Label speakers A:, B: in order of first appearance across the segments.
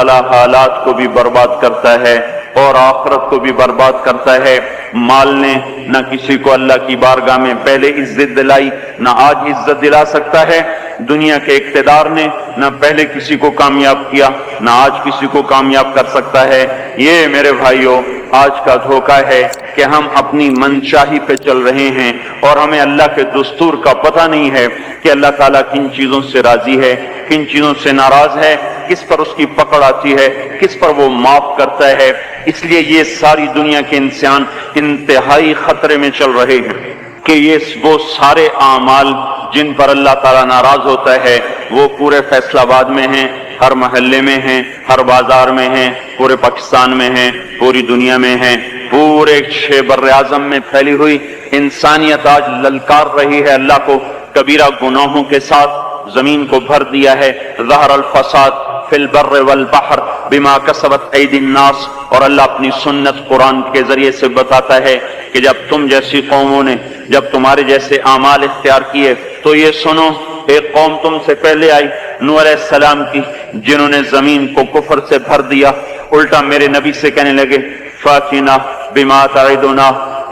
A: اللہ حالات کو بھی برباد کرتا ہے اور آخرت کو بھی برباد کرتا ہے۔ مال نے نہ کسی کو اللہ کی بارگاہ میں پہلے عزت دلائی، نہ آج عزت دلا سکتا ہے۔ دنیا کے اقتدار نے نہ پہلے کسی کو کامیاب کیا، نہ آج کسی کو کامیاب کر سکتا ہے۔ یہ میرے بھائیوں آج کا دھوکہ ہے کہ ہم اپنی منشاہی پہ چل رہے ہیں اور ہمیں اللہ کے دستور کا پتہ نہیں ہے کہ اللہ تعالیٰ کن چیزوں سے راضی ہے، کن چیزوں سے ناراض ہے، کس پر اس کی پکڑ آتی ہے، کس پر وہ معاف کرتا ہے۔ اس لیے یہ ساری دنیا کے انسان انتہائی خطرے میں چل رہے ہیں کہ یہ وہ سارے اعمال جن پر اللہ تعالیٰ ناراض ہوتا ہے وہ پورے فیصل آباد میں ہیں، ہر محلے میں ہیں، ہر بازار میں ہیں، پورے پاکستان میں ہیں، پوری دنیا میں ہیں، پورے بر اعظم میں پھیلی ہوئی انسانیت آج للکار رہی ہے اللہ کو کبیرہ گناہوں کے ساتھ۔ زمین کو بھر دیا ہے ظہر الفساد فی البر والبحر بما کسبت ایدی الناس، اور اللہ اپنی سنت قرآن کے ذریعے سے بتاتا ہے کہ جب تم جیسی قوموں نے جب تمہارے جیسے اعمال اختیار کیے تو یہ سنو، ایک قوم تم سے پہلے آئی نوح علیہ السلام کی، جنہوں نے زمین کو کفر سے بھر دیا، الٹا میرے نبی سے کہنے لگے فاتنا بما تعدنا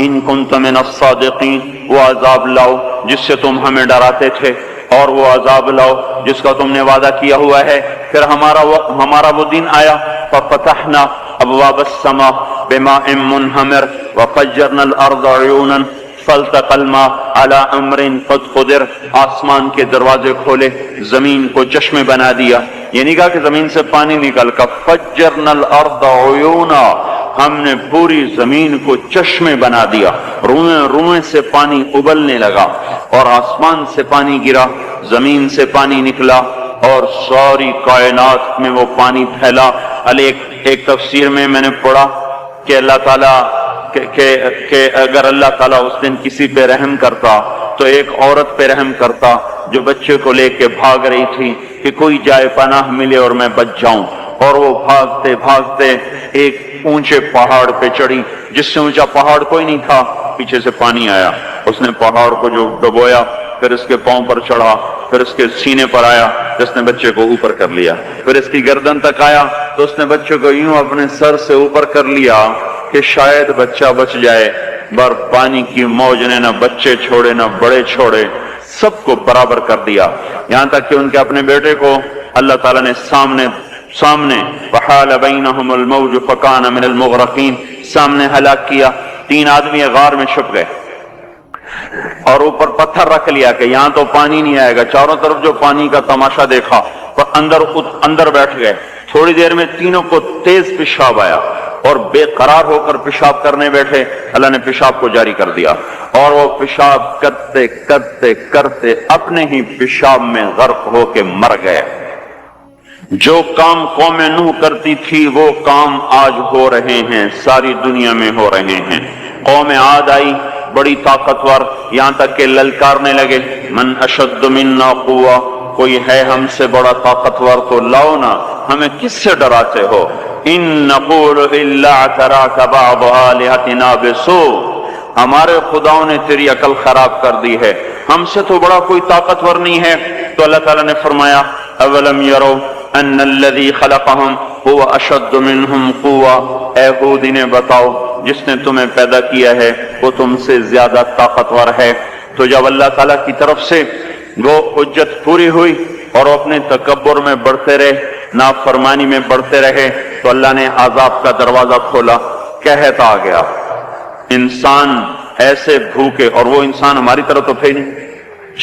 A: ان کنت من الصادقین، وہ عذاب لاؤ جس سے تم ہمیں ڈراتے تھے، اور وہ عذاب لاؤ جس کا تم نے وعدہ کیا ہوا ہے۔ پھر ہمارا وہ دن آیا ففتحنا ابواب السماء بماء منہمر وفجرنا الارض عیونا فالتقى الماء على امر قد قدر، آسمان کے دروازے کھولے، زمین کو چشمے بنا دیا۔ یہ نہیں کہا کہ زمین سے پانی نکل کر، فجرنا الارض عیونا، ہم نے پوری زمین کو چشمے بنا دیا، روئیں روئیں سے پانی ابلنے لگا، اور آسمان سے پانی گرا، زمین سے پانی نکلا، اور ساری کائنات میں وہ پانی پھیلا۔ ایک تفسیر میں نے پڑھا کہ اللہ تعالیٰ کہ اگر اللہ تعالیٰ اس دن کسی پہ رحم کرتا تو ایک عورت پہ رحم کرتا جو بچے کو لے کے بھاگ رہی تھی کہ کوئی جائے پناہ ملے اور میں بچ جاؤں، اور وہ بھاگتے بھاگتے ایک اونچے پہاڑ پہ چڑھی جس سے اونچا پہاڑ کوئی نہیں تھا، پیچھے سے پانی آیا، اس نے پہاڑ کو جو ڈبویا، پھر اس کے پاؤں پر چڑھا، پھر اس کے سینے پر آیا، جس نے بچے کو اوپر کر لیا، پھر اس کی گردن تک آیا تو اس نے بچے کو یوں اپنے سر سے اوپر کر لیا کہ شاید بچہ بچ جائے، بر پانی کی موج نے نہ بچے چھوڑے نہ بڑے چھوڑے، سب کو برابر کر دیا، یہاں تک کہ ان کے اپنے بیٹے کو اللہ تعالیٰ نے سامنے وحال بینہم الموج فکان من المغرقین، سامنے ہلاک کیا۔ 3 آدمی غار میں چھپ گئے اور اوپر پتھر رکھ لیا کہ یہاں تو پانی نہیں آئے گا، چاروں طرف جو پانی کا تماشا دیکھا، اور اندر بیٹھ گئے۔ تھوڑی دیر میں تینوں کو تیز پیشاب آیا اور بے قرار ہو کر پیشاب کرنے بیٹھے، اللہ نے پیشاب کو جاری کر دیا، اور وہ پیشاب کرتے کرتے کرتے اپنے ہی پیشاب میں غرق ہو کے مر گئے۔ جو کام قوم نوح کرتی تھی وہ کام آج ہو رہے ہیں، ساری دنیا میں ہو رہے ہیں۔ قوم عاد آئی بڑی طاقتور، یہاں تک کہ للکارنے لگے من اشد منا قوہ، کوئی ہے ہم سے بڑا طاقتور تو لاؤ نا، ہمیں کس سے ڈراتے ہو؟ ان نقول الا اعتراک بعض آلہتنا بسوء، ہمارے خداؤں نے تیری عقل خراب کر دی ہے، ہم سے تو بڑا کوئی طاقتور نہیں ہے۔ تو اللہ تعالیٰ نے فرمایا اولم یرو ان الذی خلقہم هو اشد منہم قوہ، اے ہود انہیں بتاؤ جس نے تمہیں پیدا کیا ہے وہ تم سے زیادہ طاقتور ہے۔ تو جب اللہ تعالیٰ کی طرف سے وہ حجت پوری ہوئی اور وہ اپنے تکبر میں بڑھتے رہے، نافرمانی میں بڑھتے رہے، تو اللہ نے عذاب کا دروازہ کھولا، قحط آ گیا، انسان ایسے بھوکے، اور وہ انسان ہماری طرح تو تھے نہیں،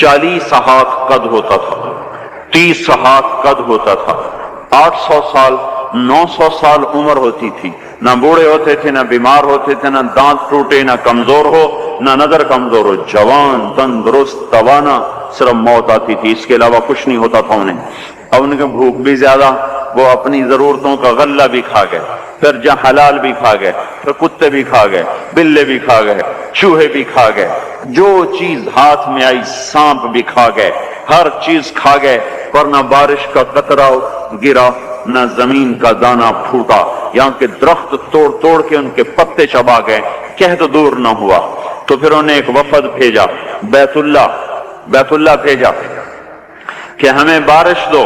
A: 40 ہاتھ قد ہوتا تھا، 30 ہاتھ قد ہوتا تھا، 800 سال 900 سال عمر ہوتی تھی، نہ بوڑھے ہوتے تھے، نہ بیمار ہوتے تھے، نہ دانت ٹوٹے، نہ کمزور ہو، نہ نظر کمزور ہو، جوان تندرست توانا، صرف موت آتی تھی، اس کے علاوہ کچھ نہیں ہوتا تھا انہیں۔ اب ان کے بھوک بھی زیادہ، وہ اپنی ضرورتوں کا غلہ بھی کھا گئے، پھر جہاں حلال بھی کھا گئے، پھر کتے بھی کھا گئے، بلے بھی کھا گئے، چوہے بھی کھا گئے، جو چیز ہاتھ میں آئی، سانپ بھی کھا گئے، ہر چیز کھا گئے، پر نہ بارش کا قطرہ گرا، نہ زمین کا دانہ پھوٹا، یہاں کے درخت توڑ توڑ کے ان کے پتے چبا گئے، قحط دور نہ ہوا۔ تو پھر انہوں نے ایک وفد بھیجا، بیت اللہ بھیجا کہ ہمیں بارش دو۔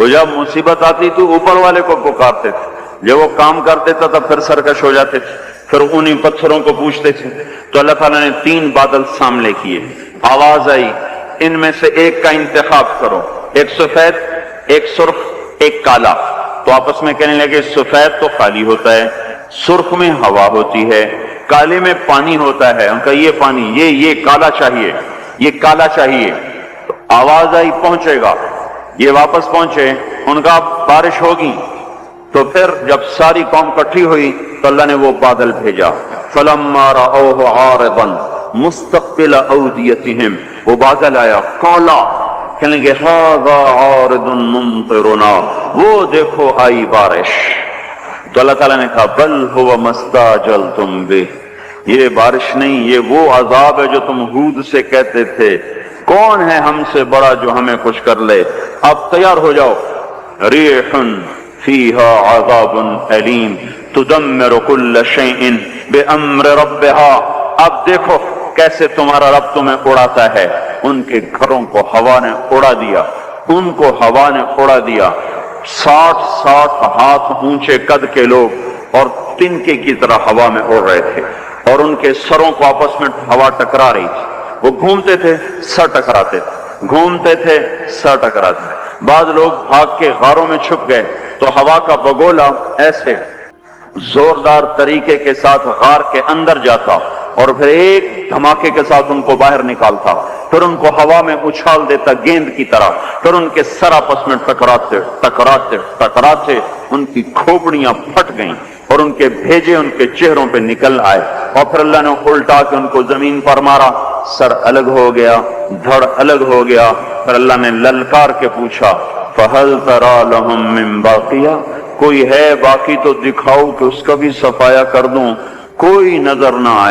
A: وہ جب مصیبت آتی تو اوپر والے کو پکارتے تھے، جب وہ کام کر دیتا تھا پھر سرکش ہو جاتے تھے، پھر انہیں پتھروں کو پوچھتے تھے۔ تو اللہ تعالیٰ نے 3 بادل سامنے کیے، آواز آئی ان میں سے ایک کا انتخاب کرو، ایک سفید، ایک سرخ، ایک کالا۔ تو آپس میں کہنے لگے سفید تو خالی ہوتا ہے، سرخ میں ہوا ہوتی ہے، کالے میں پانی ہوتا ہے۔ ان کا یہ پانی، یہ کالا چاہیے، یہ کالا چاہیے۔ تو آواز آئی پہنچے گا، یہ واپس پہنچے، ان کا بارش ہوگی۔ تو پھر جب ساری قوم اکٹھی ہوئی تو اللہ نے وہ بادل بھیجا، فلما رأوه عارضا مستقبل اودیتہم، وہ بادل آیا کالا، کہنے لگے ھذا عارض ممطرنا، وہ دیکھو آئی بارش۔ تو اللہ تعالیٰ نے کہا بل هو ما استعجلتم بہ، یہ بارش نہیں، یہ وہ عذاب ہے جو تم ہود سے کہتے تھے، کون ہے ہم سے بڑا جو ہمیں کچھ کر لے، اب تیار ہو جاؤ۔ ریح فیہا عذاب علیم تدمر کل شیء بامر ربہا، اب دیکھو کیسے تمہارا رب تمہیں اڑاتا ہے۔ ان کے گھروں کو ہوا نے اڑا دیا، ان کو ہوا نے اڑا دیا۔ 60 ہاتھ اونچے قد کے لوگ اور تنکے کی طرح ہوا میں اڑ رہے تھے، اور ان کے سروں کو آپس میں ہوا ٹکرا رہی تھی، وہ گھومتے تھے سر ٹکراتے تھے، گھومتے تھے سر ٹکراتے تھے۔ بعض لوگ بھاگ کے غاروں میں چھپ گئے تو ہوا کا بگولا ایسے زوردار طریقے کے ساتھ غار کے اندر جاتا اور پھر ایک دھماکے کے ساتھ ان کو باہر نکالتا، پھر ان کو ہوا میں اچھال دیتا گیند کی طرح، پھر ان کے سر آپس میں ٹکراتے ٹکراتے ٹکراتے ان کی کھوپڑیاں پھٹ گئیں اور ان کے بھیجے ان کے چہروں پہ نکل آئے، اور پھر اللہ نے الٹا کے ان کو زمین پر مارا، سر الگ ہو گیا، دھڑ الگ ہو گیا۔ پھر اللہ نے للکار کے پوچھا فَهَلْ تَرَى لَهُم مِّن بَاقِيَةٍ، کوئی ہے باقی تو دکھاؤ کہ اس کا بھی صفایا کر دوں۔ کوئی نظر نہ آئے۔